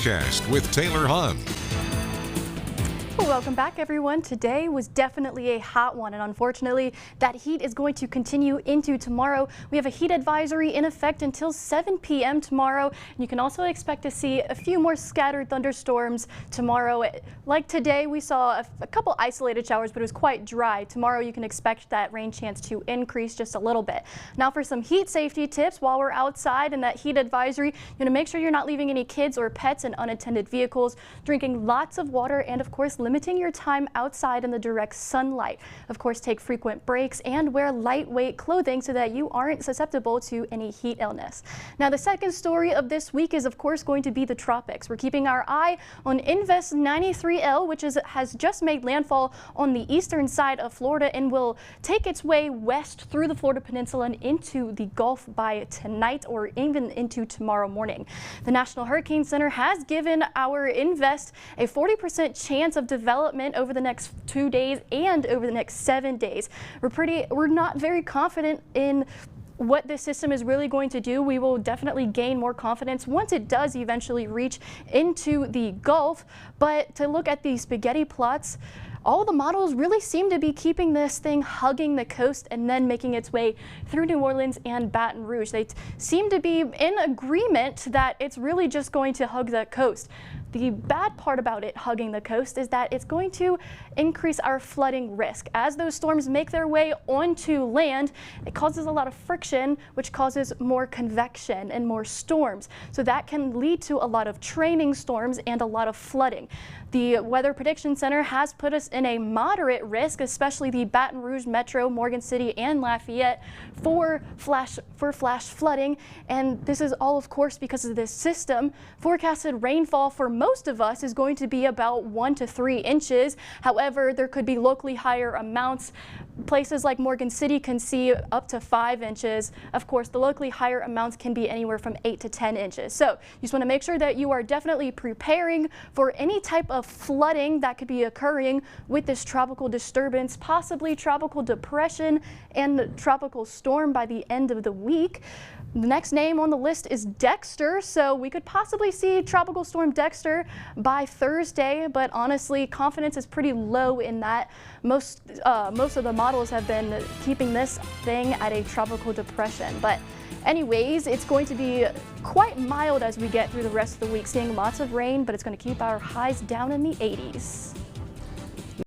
forecast with Taylor Hahn. Welcome back, everyone. Today was definitely a hot one, and unfortunately that heat is going to continue into tomorrow. We have a heat advisory in effect until 7 p.m. tomorrow, and you can also expect to see a few more scattered thunderstorms tomorrow. Like today, we saw a couple isolated showers, but it was quite dry. Tomorrow you can expect that rain chance to increase just a little bit. Now for some heat safety tips while we're outside in that heat advisory, you're going to make sure you're not leaving any kids or pets in unattended vehicles, drinking lots of water, and of course limiting your time outside in the direct sunlight. Of course, take frequent breaks and wear lightweight clothing so that you aren't susceptible to any heat illness. Now, the second story of this week is of course going to be the tropics. We're keeping our eye on Invest 93L, which has just made landfall on the eastern side of Florida and will take its way west through the Florida peninsula and into the Gulf by tonight or even into tomorrow morning. The National Hurricane Center has given our Invest a 40% chance of development over the next 2 days and over the next 7 days. We're not very confident in what this system is really going to do. We will definitely gain more confidence once it does eventually reach into the Gulf. But to look at the spaghetti plots, all the models really seem to be keeping this thing hugging the coast and then making its way through New Orleans and Baton Rouge. They seem to be in agreement that it's really just going to hug the coast. The bad part about it hugging the coast is that it's going to increase our flooding risk. As those storms make their way onto land, it causes a lot of friction, which causes more convection and more storms. So that can lead to a lot of training storms and a lot of flooding. The Weather Prediction Center has put us in a moderate risk, especially the Baton Rouge Metro, Morgan City, and Lafayette for flash flooding. And this is all, of course, because of this system. Forecasted rainfall for most of us is going to be about 1 to 3 inches. However, there could be locally higher amounts. Places like Morgan City can see up to 5 inches. Of course, the locally higher amounts can be anywhere from 8 to 10 inches. So you just want to make sure that you are definitely preparing for any type of flooding that could be occurring with this tropical disturbance, possibly tropical depression and tropical storm by the end of the week. The next name on the list is Dexter, so we could possibly see Tropical Storm Dexter by Thursday, but honestly, confidence is pretty low in that. Most of the models have been keeping this thing at a tropical depression, but anyways, it's going to be quite mild as we get through the rest of the week, seeing lots of rain, but it's going to keep our highs down in the 80s.